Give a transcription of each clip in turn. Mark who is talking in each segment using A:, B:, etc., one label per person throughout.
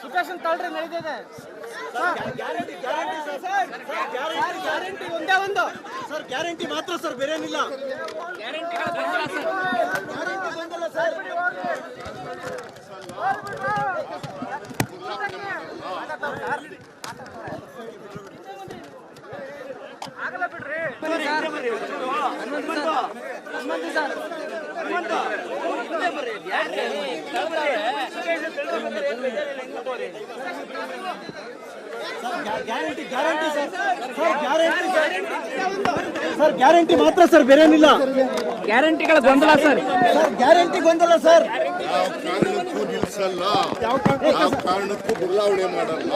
A: ಸುಖೇಶನ್ ತಳ್ರಿ ನಡೀತಿದೆ ಗ್ಯಾರಂಟಿ ಒಂದೇ ಒಂದು
B: ಸರ್ ಗ್ಯಾರಂಟಿ ಮಾತ್ರ ಸರ್ ಬೇರೇನಿಲ್ಲ
A: ಆಗಲ್ಲ ಬಿಡ್ರಿ Hanumantha sir
B: guarantee guarantee sir sir guarantee sir guarantee ಮಾತ್ರ ಸರ್ ಬೇರೇನಿಲ್ಲ
A: ಗ್ಯಾರಂಟಿಗಳ ಗೊಂದಲ ಸರ್
B: ಸರ್ ಗ್ಯಾರಂಟಿ ಗೊಂದಲ ಸರ್
C: ಯಾವ ಕಾರಣಕ್ಕೂ ನಿಲ್ಸಲ್ಲ ಯಾವ ಕಾರಣಕ್ಕೂ ಬದಲಾವಣೆ ಮಾಡಲ್ಲ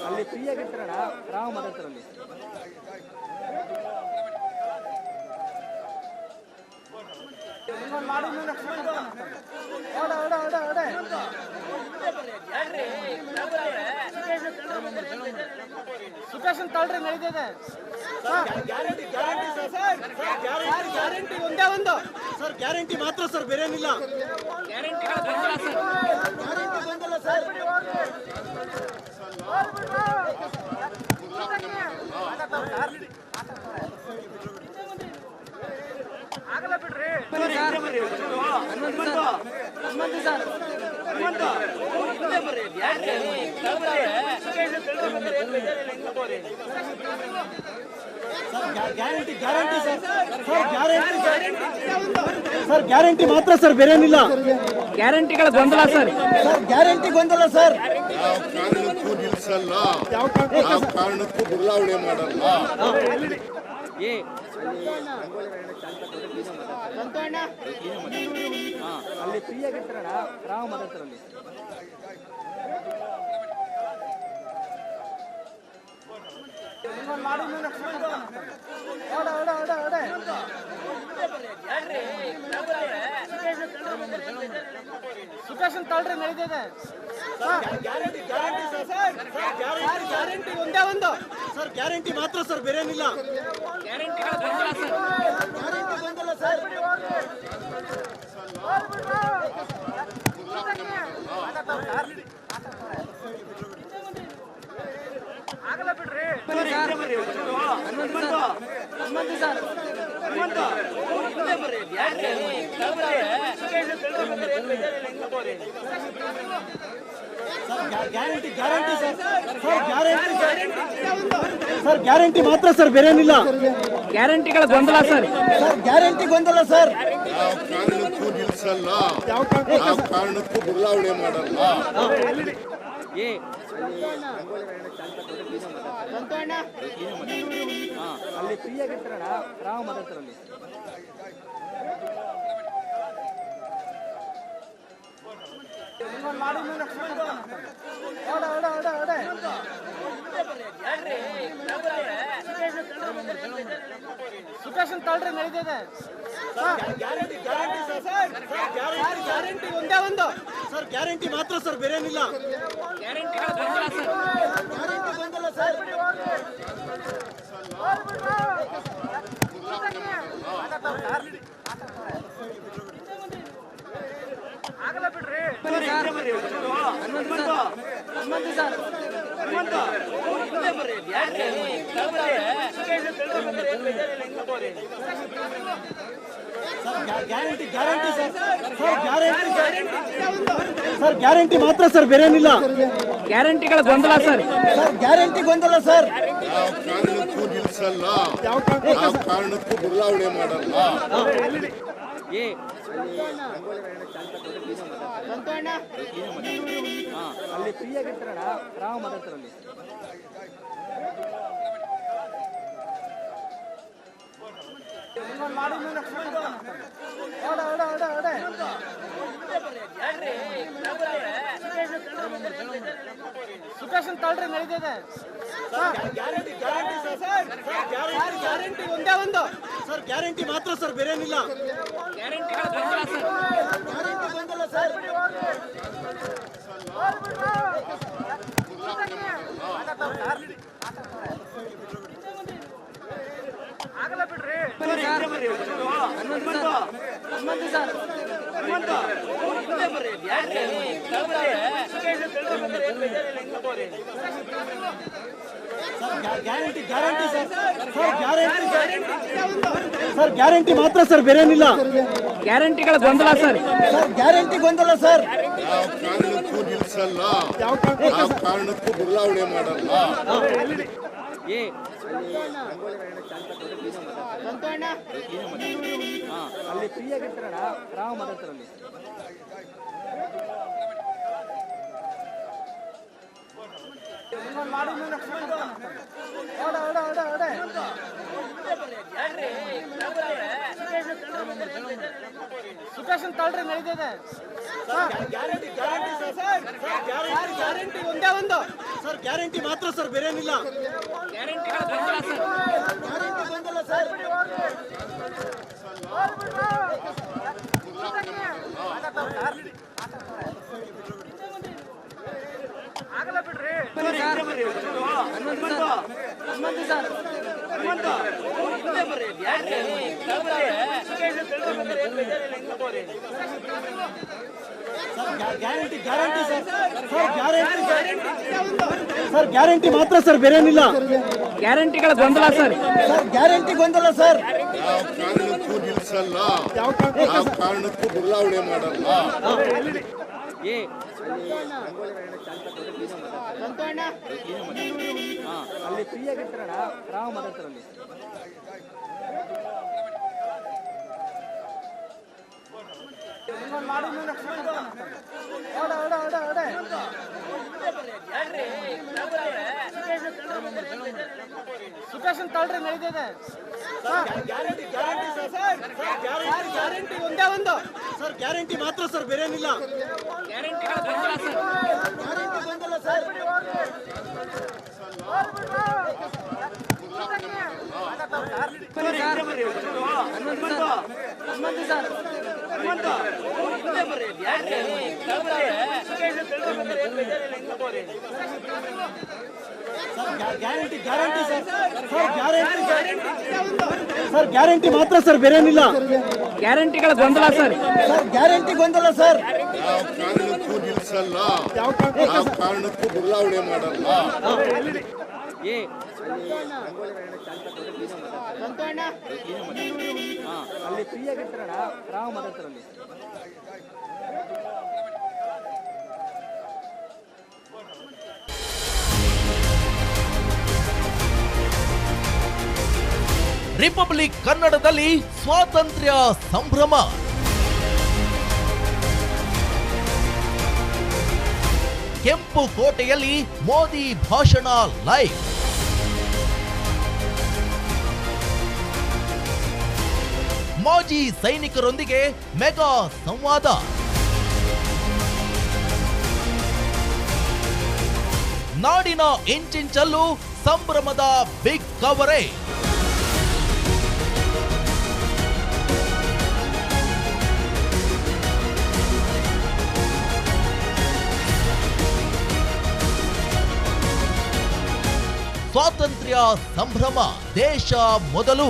A: ಅಲ್ಲಿ ಫ್ರೀ ಆಗಿರ್ತಾರಣ ರಾಮ ಮಾತಾಡ್ತಾರಲ್ಲಿ ಸುಖೇಶನ್ ತಳ್ರಿ ನಡೀತಿದೆ ಗ್ಯಾರಂಟಿ ಒಂದೇ ಒಂದು
B: ಸರ್ ಗ್ಯಾರಂಟಿ ಮಾತ್ರ ಸರ್ ಬೇರೇನಿಲ್ಲ
A: ಆಗಲ್ಲ ಬಿಡ್ರಿ Hanumantha sir
B: guarantee guarantee sir sir guarantee sir guarantee ಮಾತ್ರ ಸರ್ ಬೇರೇನಿಲ್ಲ
A: ಗ್ಯಾರಂಟಿಗಳ ಗೊಂದಲ ಸರ್
B: ಸರ್ ಗ್ಯಾರಂಟಿ ಗೊಂದಲ ಸರ್
C: ಯಾವ ಕಾರಣಕ್ಕೂ ನಿಲ್ಸಲ್ಲ ಯಾವ ಕಾರಣಕ್ಕೂ ಬದಲಾವಣೆ ಮಾಡಲ್ಲ
A: ಅಲ್ಲಿ ಫ್ರೀ ಆಗಿರ್ತಾರಣ ರಾಮ ಮಾತಾಡ್ತಾರಲ್ಲಿ ಸುಖೇಶನ್ ತಳ್ರಿ ನಡೀತಿದೆ ಗ್ಯಾರಂಟಿ ಒಂದೇ ಒಂದು
B: ಸರ್ ಗ್ಯಾರಂಟಿ ಮಾತ್ರ ಸರ್ ಬೇರೇನಿಲ್ಲ
A: ಆಗಲ್ಲ ಬಿಡ್ರಿ Hanumantha sir
B: guarantee guarantee sir sir guarantee sir guarantee ಮಾತ್ರ ಸರ್ ಬೇರೇನಿಲ್ಲ
A: ಗ್ಯಾರಂಟಿಗಳ ಗೊಂದಲ ಸರ್
B: ಸರ್ ಗ್ಯಾರಂಟಿ ಗೊಂದಲ ಸರ್
C: ಯಾವ ಕಾರಣಕ್ಕೂ ನಿಲ್ಸಲ್ಲ ಯಾವ ಕಾರಣಕ್ಕೂ ಬದಲಾವಣೆ ಮಾಡಲ್ಲ
A: ಅಲ್ಲಿ ಫ್ರೀ ಆಗಿರ್ತಾರಣ ರಾಮ ಮಾತಾಡ್ತಾರಲ್ಲಿ ಸುಖೇಶನ್ ತಳ್ರಿ ನಡೀತಿದೆ ಗ್ಯಾರಂಟಿ ಒಂದೇ ಒಂದು
B: ಸರ್ ಗ್ಯಾರಂಟಿ ಮಾತ್ರ ಸರ್ ಬೇರೇನಿಲ್ಲ
A: ಆಗಲ್ಲ ಬಿಡ್ರಿ Hanumantha sir
B: guarantee guarantee sir sir guarantee sir guarantee ಮಾತ್ರ ಸರ್ ಬೇರೇನಿಲ್ಲ
A: ಗ್ಯಾರಂಟಿಗಳ ಗೊಂದಲ ಸರ್
B: ಸರ್ ಗ್ಯಾರಂಟಿ ಗೊಂದಲ ಸರ್
C: ಯಾವ ಕಾರಣಕ್ಕೂ ನಿಲ್ಸಲ್ಲ ಯಾವ ಕಾರಣಕ್ಕೂ ಬದಲಾವಣೆ ಮಾಡಲ್ಲ
A: ಅಲ್ಲಿ ಫ್ರೀ ಆಗಿರ್ತಾರಣ ರಾಮ ಮಾತಾಡ್ತಾರಲ್ಲಿ ಸುಖೇಶನ್ ತಳ್ರಿ ನಡೀತಿದೆ ಗ್ಯಾರಂಟಿ ಒಂದೇ ಒಂದು
B: ಸರ್ ಗ್ಯಾರಂಟಿ ಮಾತ್ರ ಸರ್ ಬೇರೇನಿಲ್ಲ guarantee guarantee sir sir guarantee sir guarantee ಮಾತ್ರ ಸರ್ ಬೇರೇನಿಲ್ಲ
A: ಗ್ಯಾರಂಟಿಗಳ ಗೊಂದಲ ಸರ್
B: ಸರ್ ಗ್ಯಾರಂಟಿ ಗೊಂದಲ ಸರ್
C: ಯಾವ ಕಾರಣಕ್ಕೂ ನಿಲ್ಸಲ್ಲ ಯಾವ ಕಾರಣಕ್ಕೂ ಬದಲಾವಣೆ ಮಾಡಲ್ಲ
A: ಅಲ್ಲಿ ಫ್ರೀ ಆಗಿರ್ತಾರಣ ರಾಮ ಮಾತಾಡ್ತಾರಲ್ಲಿ ಸುಖೇಶನ್ ತಳ್ರಿ ನಡೀತಿದೆ
B: ಗ್ಯಾರಂಟಿ ಗ್ಯಾರಂಟಿ ಸರ್
A: ಗ್ಯಾರಂಟಿ ಒಂದೇ ಒಂದು
B: ಸರ್ ಗ್ಯಾರಂಟಿ ಮಾತ್ರ ಸರ್ ಬೇರೇನಿಲ್ಲ
A: ಗ್ಯಾರಂಟಿಗಳ ಗೊಂದಲ ಸರ್
B: ಗ್ಯಾರಂಟಿ ಗೊಂದಲ ಸರ್
A: ಆಗಲ್ಲ ಬಿಡ್ರಿ Hanumantha sir
B: guarantee guarantee sir sir guarantee sir guarantee ಮಾತ್ರ ಸರ್ ಬೇರೇನಿಲ್ಲ
A: ಗ್ಯಾರಂಟಿಗಳ ಗೊಂದಲ ಸರ್
B: ಸರ್ ಗ್ಯಾರಂಟಿ ಗೊಂದಲ ಸರ್
C: ಯಾವ ಕಾರಣಕ್ಕೂ ನಿಲ್ಸಲ್ಲ ಯಾವ ಕಾರಣಕ್ಕೂ ಬದಲಾವಣೆ ಮಾಡಲ್ಲ
A: ಅಲ್ಲಿ ಫ್ರೀ ಆಗಿರ್ತಾರಣ ರಾಮ ಮಾತಾಡ್ತಾರಲ್ಲಿ ಸುಖೇಶನ್ ತಳ್ರಿ ನಡೀತಿದೆ
B: ಗ್ಯಾರಂಟಿ ಗ್ಯಾರಂಟಿ ಸರ್
A: ಗ್ಯಾರಂಟಿ ಒಂದೇ ಒಂದು
B: ಸರ್ ಗ್ಯಾರಂಟಿ ಮಾತ್ರ ಸರ್ ಬೇರೇನಿಲ್ಲ
A: ಗ್ಯಾರಂಟಿಗಳ ಗೊಂದಲ ಸರ್
B: ಗ್ಯಾರಂಟಿ ಗೊಂದಲ sir
A: Hanumanta sir
B: guarantee guarantee sir sir guarantee sir guarantee ಮಾತ್ರ ಸರ್ ಬೇರೇನಿಲ್ಲ
A: ಗ್ಯಾರಂಟಿಗಳ ಗೊಂದಲ ಸರ್
B: ಸರ್ ಗ್ಯಾರಂಟಿ ಗೊಂದಲ ಸರ್
C: ಯಾವ ಕಾರಣಕ್ಕೂ ನಿಲ್ಸಲ್ಲ ಯಾವ ಕಾರಣಕ್ಕೂ ಬದಲಾವಣೆ ಮಾಡಲ್ಲ
A: ಅಲ್ಲಿ ಫ್ರೀ ಆಗಿರ್ತಾರಣ ರಾಮ ಮಾತಾಡ್ತಾರಲ್ಲಿ
D: ರಿಪಬ್ಲಿಕ್ ಕನ್ನಡದಲ್ಲಿ ಸ್ವಾತಂತ್ರ್ಯ ಸಂಭ್ರಮ. ಕೆಂಪು ಕೋಟೆಯಲ್ಲಿ ಮೋದಿ ಭಾಷಣ ಲೈವ್. ಮಾಜಿ ಸೈನಿಕರೊಂದಿಗೆ ಮೆಗಾ ಸಂವಾದ. ನಾಡಿನ ಇಂಚಿಂಚಲ್ಲೂ ಸಂಭ್ರಮದ ಬಿಗ್ ಕವರೇಜ್. ಸ್ವಾತಂತ್ರ್ಯ ಸಂಭ್ರಮ ದೇಶ ಮೊದಲು.